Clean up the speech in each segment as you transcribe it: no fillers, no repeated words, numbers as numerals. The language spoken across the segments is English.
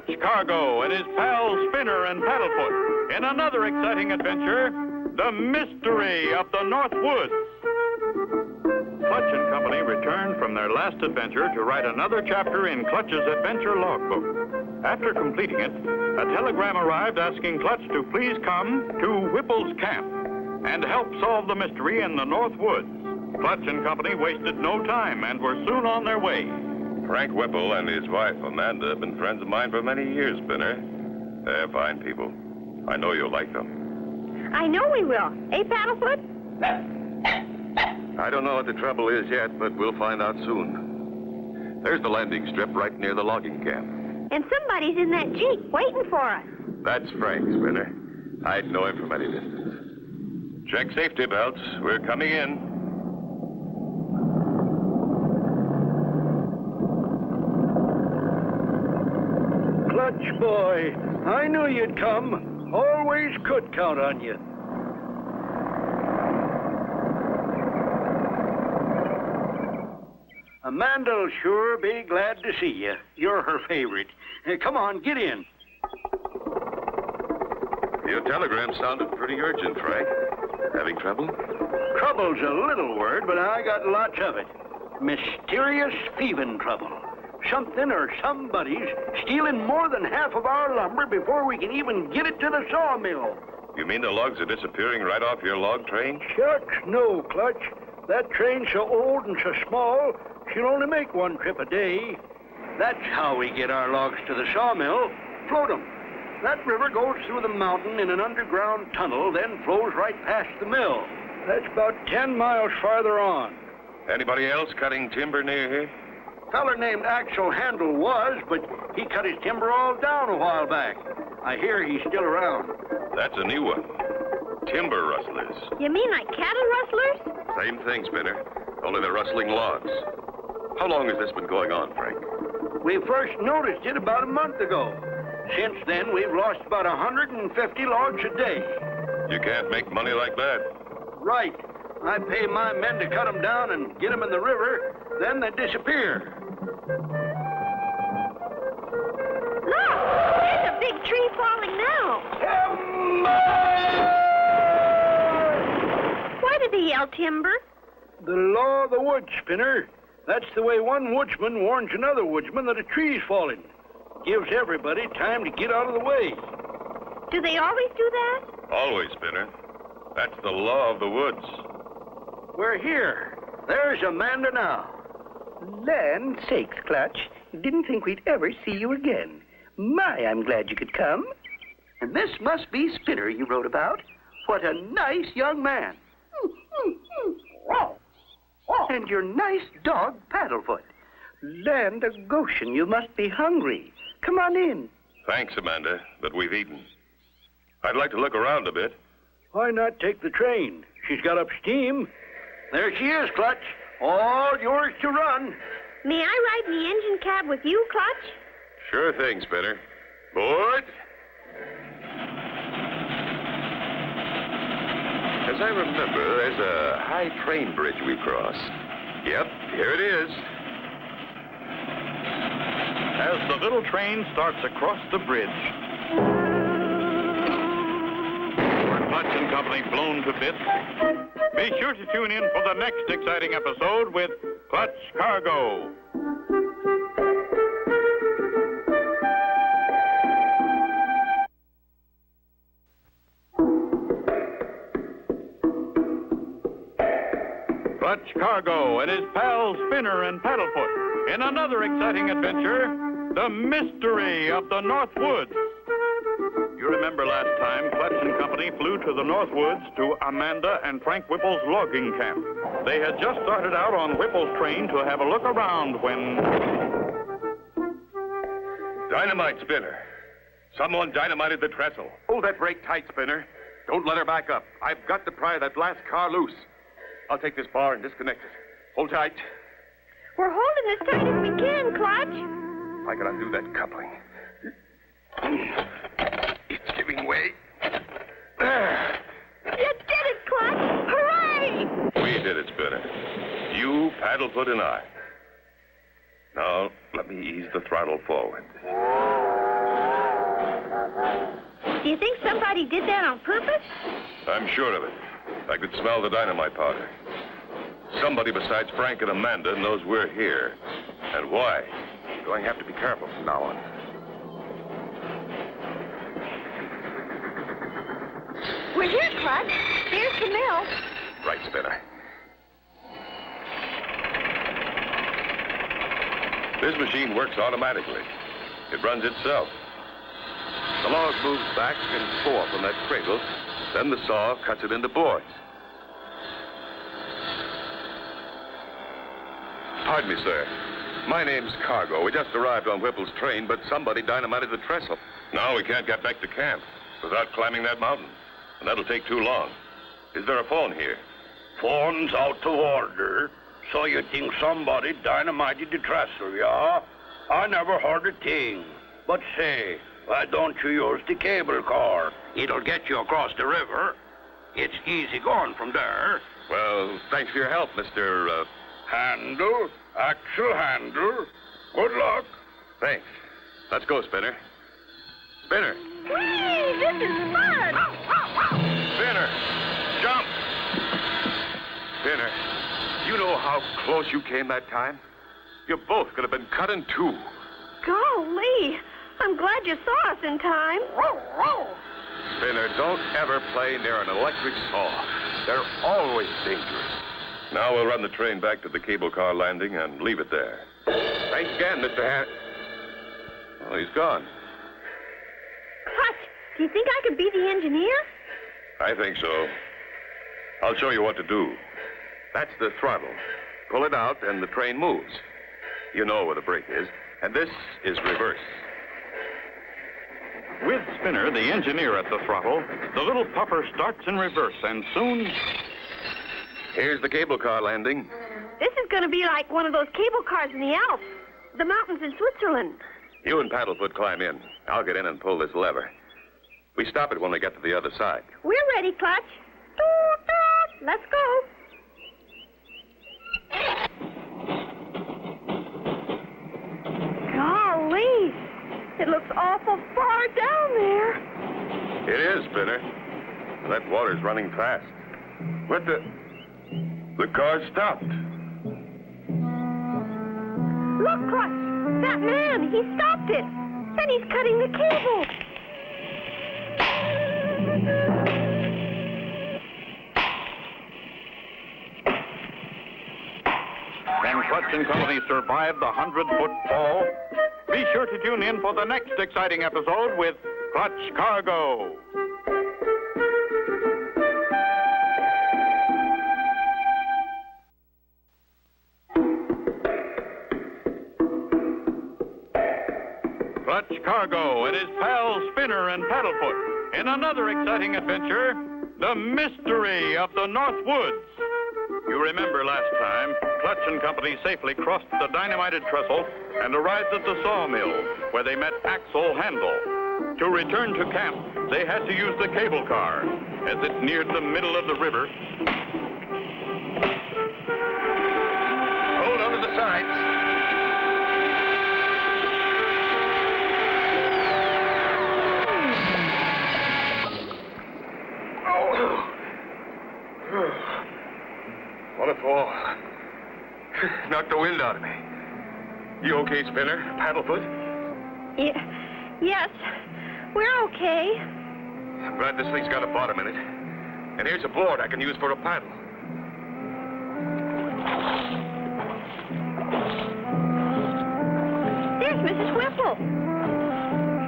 Clutch Cargo and his pals Spinner and Paddlefoot in another exciting adventure, The Mystery of the Northwoods. Clutch and Company returned from their last adventure to write another chapter in Clutch's adventure logbook. After completing it, a telegram arrived asking Clutch to please come to Whipple's camp and help solve the mystery in the Northwoods. Clutch and Company wasted no time and were soon on their way. Frank Whipple and his wife, Amanda, have been friends of mine for many years, Spinner. They're fine people. I know you'll like them. I know we will. Eh, Paddlefoot? I don't know what the trouble is yet, but we'll find out soon. There's the landing strip right near the logging camp. And somebody's in that Jeep waiting for us. That's Frank, Spinner. I'd know him from any distance. Check safety belts. We're coming in. Clutch, boy. I knew you'd come. Always could count on you. Amanda'll sure be glad to see you. You're her favorite. Come on, get in. Your telegram sounded pretty urgent, Frank. Having trouble? Trouble's a little word, but I got lots of it. Mysterious thieving trouble. Something or somebody's stealing more than half of our lumber before we can even get it to the sawmill. You mean the logs are disappearing right off your log train? Shucks, no, Clutch. That train's so old and so small, she'll only make one trip a day. That's how we get our logs to the sawmill. Float 'em. That river goes through the mountain in an underground tunnel, then flows right past the mill. That's about 10 miles farther on. Anybody else cutting timber near here? Feller named Axel Handel was, but he cut his timber all down a while back. I hear he's still around. That's a new one. Timber rustlers. You mean like cattle rustlers? Same thing, Spinner. Only they're rustling logs. How long has this been going on, Frank? We first noticed it about a month ago. Since then, we've lost about 150 logs a day. You can't make money like that. Right. I pay my men to cut them down and get them in the river, then they disappear. Look! There's a big tree falling now. Why did they yell timber? The law of the woods, Spinner. That's the way one woodsman warns another woodsman that a tree's falling. Gives everybody time to get out of the way. Do they always do that? Always, Spinner. That's the law of the woods. We're here. There's Amanda now. Land sakes, Clutch. Didn't think we'd ever see you again. My, I'm glad you could come. And this must be Spinner you wrote about. What a nice young man. And your nice dog, Paddlefoot. Land of Goshen, you must be hungry. Come on in. Thanks, Amanda, but we've eaten. I'd like to look around a bit. Why not take the train? She's got up steam. There she is, Clutch. All yours to run. May I ride in the engine cab with you, Clutch? Sure thing, Spinner. Board. As I remember, there's a high train bridge we cross. Yep, here it is. As the little train starts across the bridge, Clutch and Company blown to bits. Be sure to tune in for the next exciting episode with Clutch Cargo. Clutch Cargo and his pals Spinner and Paddlefoot in another exciting adventure, The Mystery of the Northwoods. You remember last time, Clutch and Company flew to the Northwoods to Amanda and Frank Whipple's logging camp. They had just started out on Whipple's train to have a look around when... Dynamite, Spinner. Someone dynamited the trestle. Hold that brake tight, Spinner. Don't let her back up. I've got to pry that last car loose. I'll take this bar and disconnect it. Hold tight. We're holding as tight as we can, Clutch. I can undo that coupling. It's giving way. There. You did it, Clutch! Hooray! We did it, Spinner. You, Paddlefoot, and I. Now, let me ease the throttle forward. Do you think somebody did that on purpose? I'm sure of it. I could smell the dynamite powder. Somebody besides Frank and Amanda knows we're here. And why? Going to have to be careful from now on. We're here, Clutch. There's the mill. Right, Spinner. This machine works automatically. It runs itself. The log moves back and forth on that cradle. Then the saw cuts it into boards. Pardon me, sir. My name's Cargo. We just arrived on Whipple's train, but somebody dynamited the trestle. Now we can't get back to camp without climbing that mountain. And that'll take too long. Is there a phone here? Phone's out to order. So you think somebody dynamited the trestle, yeah? I never heard a thing. But say, why don't you use the cable car? It'll get you across the river. It's easy going from there. Well, thanks for your help, Mr. Handle, axle handle. Good luck. Thanks. Let's go, Spinner. Spinner! Whee! This is fun! Spinner! Jump! Spinner, you know how close you came that time? You both could have been cut in two. Golly! I'm glad you saw us in time. Spinner, don't ever play near an electric saw. They're always dangerous. Now we'll run the train back to the cable car landing and leave it there. Thanks again, Mr. Oh, he's gone. Clutch, do you think I could be the engineer? I think so. I'll show you what to do. That's the throttle. Pull it out and the train moves. You know where the brake is. And this is reverse. With Spinner, the engineer, at the throttle, the little puffer starts in reverse, and soon... Here's the cable car landing. This is going to be like one of those cable cars in the Alps, the mountains in Switzerland. You and Paddlefoot climb in. I'll get in and pull this lever. We stop it when we get to the other side. We're ready, Clutch. Toot, toot. Let's go. Golly, it looks awful far down there. It is, Spinner. That water's running fast. What the... The car stopped. Look, Clutch, that man, he stopped it. And he's cutting the cable. Can Clutch and Company survive the 100-foot fall? Be sure to tune in for the next exciting episode with Clutch Cargo. Clutch Cargo and his pals Spinner and Paddlefoot in another exciting adventure, the mystery of the Northwoods. You remember last time, Clutch and Company safely crossed the dynamited trestle and arrived at the sawmill, where they met Axel Handel. To return to camp, they had to use the cable car. As it neared the middle of the river... Hold on to the sides. What a fall. Knocked the wind out of me. You okay, Spinner? Paddlefoot? Yes, we're okay. I'm glad this thing's got a bottom in it. And here's a board I can use for a paddle. There's Mrs. Whipple.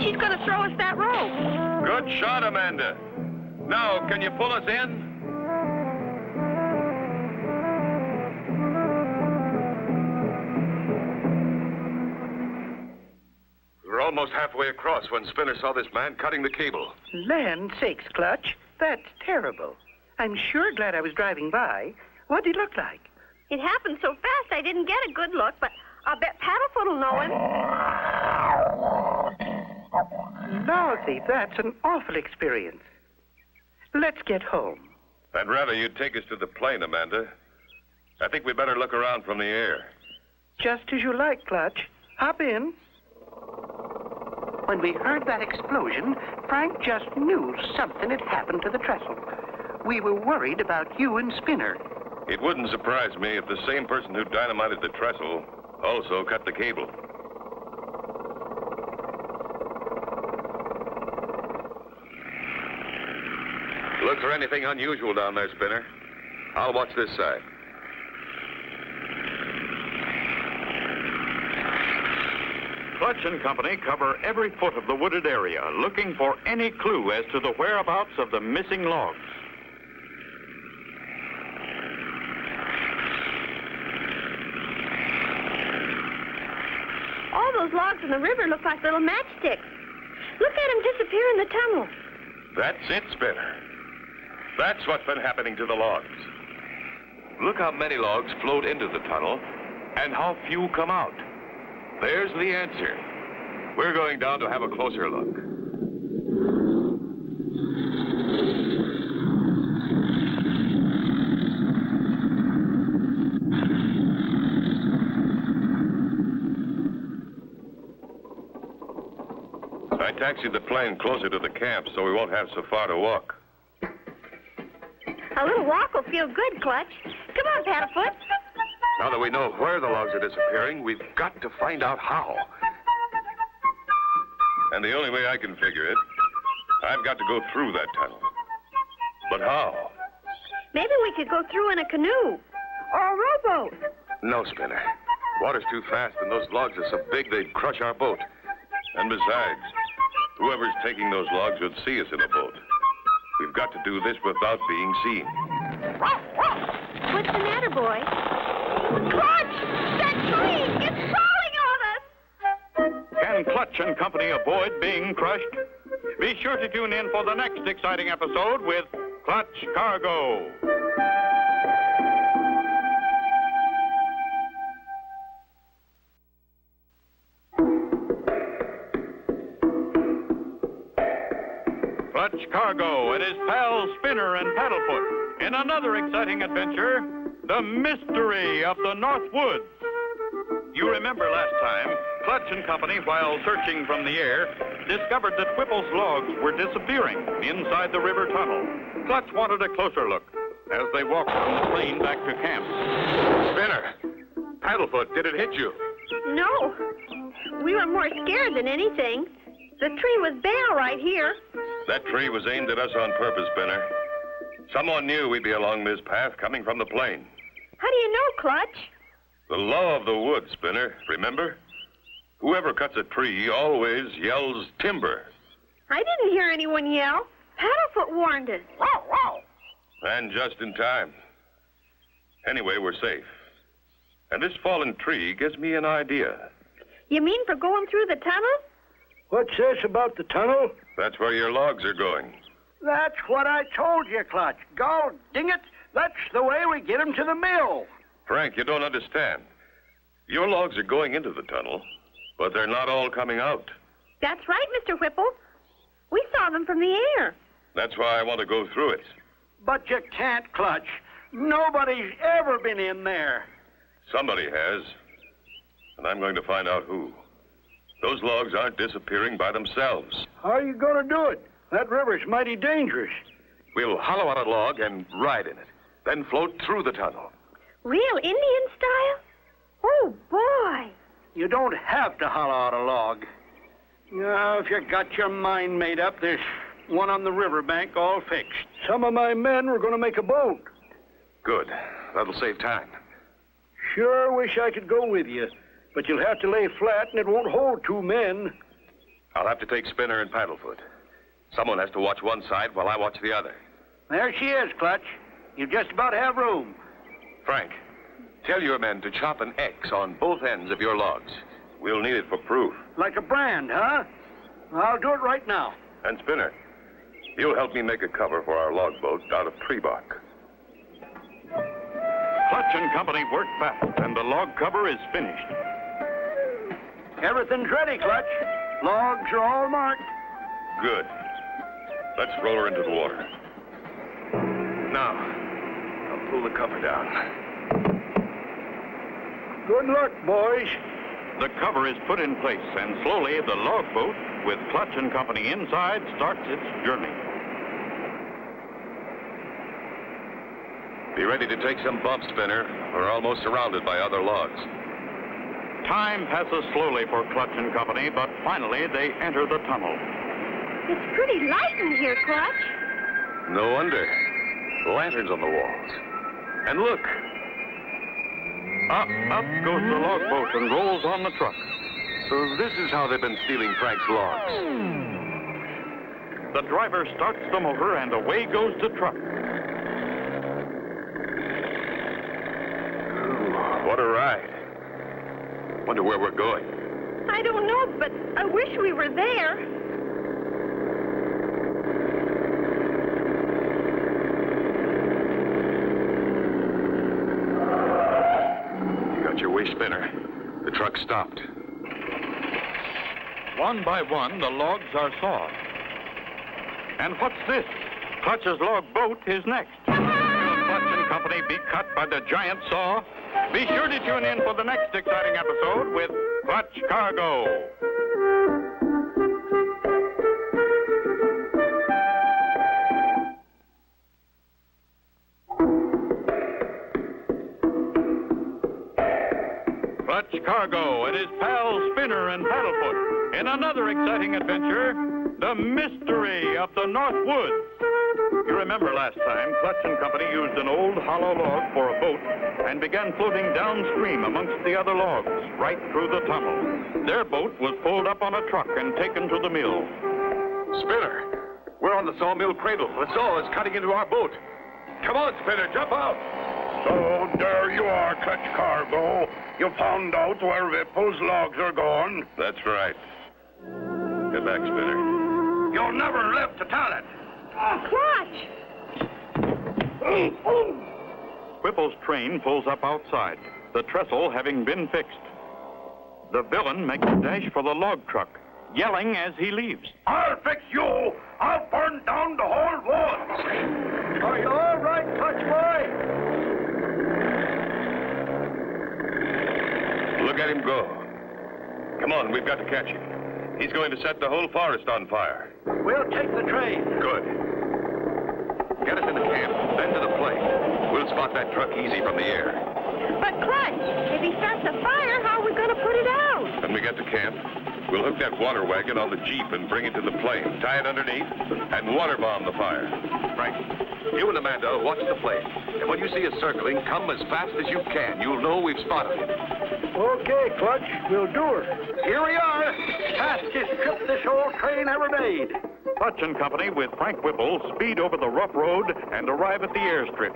She's going to throw us that rope. Good shot, Amanda. Now, can you pull us in? We're almost halfway across when Spinner saw this man cutting the cable. Land sakes, Clutch. That's terrible. I'm sure glad I was driving by. What did he look like? It happened so fast I didn't get a good look, but I'll bet Paddlefoot will know him. Dorothy, that's an awful experience. Let's get home. I'd rather you'd take us to the plane, Amanda. I think we better look around from the air. Just as you like, Clutch. Hop in. When we heard that explosion, Frank just knew something had happened to the trestle. We were worried about you and Spinner. It wouldn't surprise me if the same person who dynamited the trestle also cut the cable. Look for anything unusual down there, Spinner. I'll watch this side. Clutch and Company cover every foot of the wooded area, looking for any clue as to the whereabouts of the missing logs. All those logs in the river look like little matchsticks. Look at them disappear in the tunnel. That's it, Spinner. That's what's been happening to the logs. Look how many logs float into the tunnel and how few come out. There's the answer. We're going down to have a closer look. I taxied the plane closer to the camp so we won't have so far to walk. A little walk will feel good, Clutch. Come on, Paddlefoot. Now that we know where the logs are disappearing, we've got to find out how. And the only way I can figure it, I've got to go through that tunnel. But how? Maybe we could go through in a canoe or a rowboat. No, Spinner. Water's too fast, and those logs are so big they'd crush our boat. And besides, whoever's taking those logs would see us in a boat. We've got to do this without being seen. What's the matter, boy? Clutch! That tree! It's falling on us! Can Clutch and Company avoid being crushed? Be sure to tune in for the next exciting episode with Clutch Cargo. Clutch Cargo and his pals Spinner and Paddlefoot in another exciting adventure, the mystery of the Northwoods. You remember last time, Clutch and Company, while searching from the air, discovered that Whipple's logs were disappearing inside the river tunnel. Clutch wanted a closer look as they walked from the plane back to camp. Spinner! Paddlefoot, did it hit you? No. We were more scared than anything. The tree was bare right here. That tree was aimed at us on purpose, Spinner. Someone knew we'd be along this path coming from the plane. How do you know, Clutch? The law of the woods, Spinner, remember? Whoever cuts a tree always yells timber. I didn't hear anyone yell. Paddlefoot warned us. Wow, wow. And just in time. Anyway, we're safe. And this fallen tree gives me an idea. You mean for going through the tunnel? What's this about the tunnel? That's where your logs are going. That's what I told you, Clutch. Gol ding it, that's the way we get 'em to the mill. Frank, you don't understand. Your logs are going into the tunnel, but they're not all coming out. That's right, Mr. Whipple. We saw them from the air. That's why I want to go through it. But you can't, Clutch. Nobody's ever been in there. Somebody has, and I'm going to find out who. Those logs aren't disappearing by themselves. How are you going to do it? That river's mighty dangerous. We'll hollow out a log and ride in it, then float through the tunnel. Real Indian style? Oh, boy. You don't have to hollow out a log. Now, if you got your mind made up, there's one on the riverbank all fixed. Some of my men were going to make a boat. Good. That'll save time. Sure wish I could go with you, but you'll have to lay flat and it won't hold 2 men. I'll have to take Spinner and Paddlefoot. Someone has to watch one side while I watch the other. There she is, Clutch. You just about have room. Frank, tell your men to chop an X on both ends of your logs. We'll need it for proof. Like a brand, huh? I'll do it right now. And Spinner, you'll help me make a cover for our log boat out of tree bark. Clutch and Company work fast, and the log cover is finished. Everything's ready, Clutch. Logs are all marked. Good. Let's roll her into the water. Now, I'll pull the cover down. Good luck, boys. The cover is put in place, and slowly the log boat, with Clutch and Company inside, starts its journey. Be ready to take some bumps, Spinner. We're almost surrounded by other logs. Time passes slowly for Clutch and Company, but finally they enter the tunnel. It's pretty light in here, Clutch. No wonder. Lanterns on the walls. And look. Up goes the log boat and rolls on the truck. So this is how they've been stealing Frank's logs. The driver starts the motor and away goes the truck. Ooh, what a ride. Wonder where we're going. I don't know, but I wish we were there. Your way, Spinner. The truck stopped. One by one, the logs are sawed. And what's this? Clutch's log boat is next. Will Clutch and Company be cut by the giant saw? Be sure to tune in for the next exciting episode with Clutch Cargo. Clutch Cargo and his pals Spinner and Paddlefoot in another exciting adventure, the mystery of the Northwoods. You remember last time, Clutch and Company used an old hollow log for a boat and began floating downstream amongst the other logs, right through the tunnel. Their boat was pulled up on a truck and taken to the mill. Spinner, we're on the sawmill cradle. The saw is cutting into our boat. Come on, Spinner, jump out. So there you are, Clutch Cargo. You found out where Whipple's logs are going. That's right. Get back, Spinner. You'll never live to tell it. Clutch! Whipple's train pulls up outside, the trestle having been fixed. The villain makes a dash for the log truck, yelling as he leaves. I'll fix you. I'll burn down the whole woods. Are you all right, Clutch boy? Look at him go. Come on, we've got to catch him. He's going to set the whole forest on fire. We'll take the train. Good. Get us into camp, then to the plane. We'll spot that truck easy from the air. But, Clutch, if he starts a fire, how are we going to put it out? When we get to camp, we'll hook that water wagon on the Jeep and bring it to the plane, tie it underneath, and water bomb the fire. Frank, you and Amanda watch the plane. And when you see us circling, come as fast as you can. You'll know we've spotted it. Okay, Clutch, we'll do her. Here we are. Fastest trip this old train ever made. Clutch and Company with Frank Whipple speed over the rough road and arrive at the airstrip.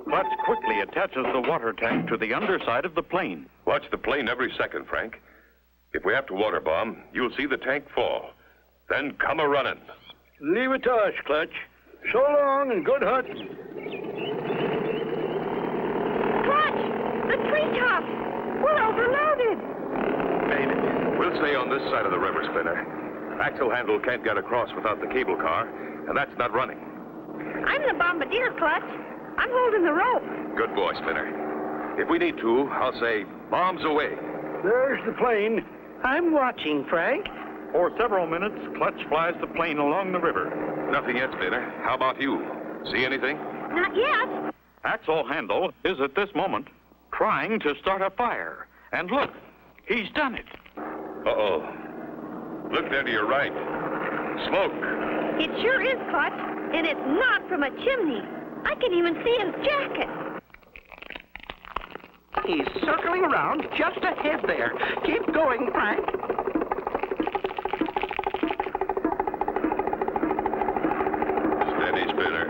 Clutch quickly attaches the water tank to the underside of the plane. Watch the plane every second, Frank. If we have to water bomb, you'll see the tank fall. Then come a-running. Leave it to us, Clutch. So long and good hunting. Clutch! The treetops! We're overloaded! Made it. We'll stay on this side of the river, Spinner. Axle handle can't get across without the cable car, and that's not running. I'm the bombardier, Clutch. I'm holding the rope. Good boy, Spinner. If we need to, I'll say, bombs away. There's the plane. I'm watching, Frank. For several minutes, Clutch flies the plane along the river. Nothing yet, Spinner. How about you? See anything? Not yet. Axle Handle is at this moment trying to start a fire. And look, he's done it. Uh-oh. Look there to your right. Smoke. It sure is, Clutch. And it's not from a chimney. I can even see his jacket. He's circling around just ahead there. Keep going, Frank. Steady, Spinner.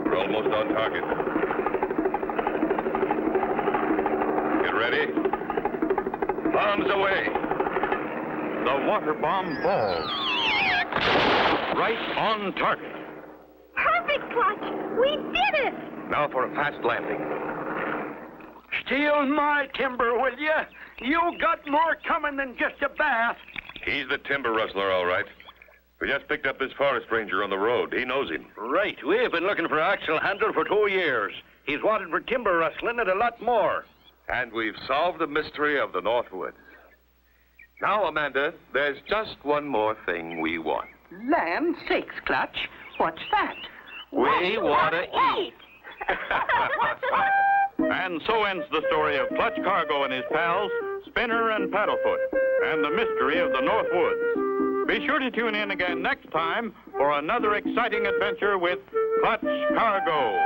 We're almost on target. Get ready. Bombs away. The water bomb falls. Right on target. Perfect, Clutch. We did it. Now for a fast landing. Steal my timber, will you? You got more coming than just a bath. He's the timber rustler, all right. We just picked up this forest ranger on the road. He knows him. Right. We've been looking for Axel Handle for 2 years. He's wanted for timber rustling and a lot more. And we've solved the mystery of the Northwoods. Now, Amanda, there's just one more thing we want. Land sakes, Clutch. What's that? We want to eat. And so ends the story of Clutch Cargo and his pals, Spinner and Paddlefoot, and the mystery of the Northwoods. Be sure to tune in again next time for another exciting adventure with Clutch Cargo.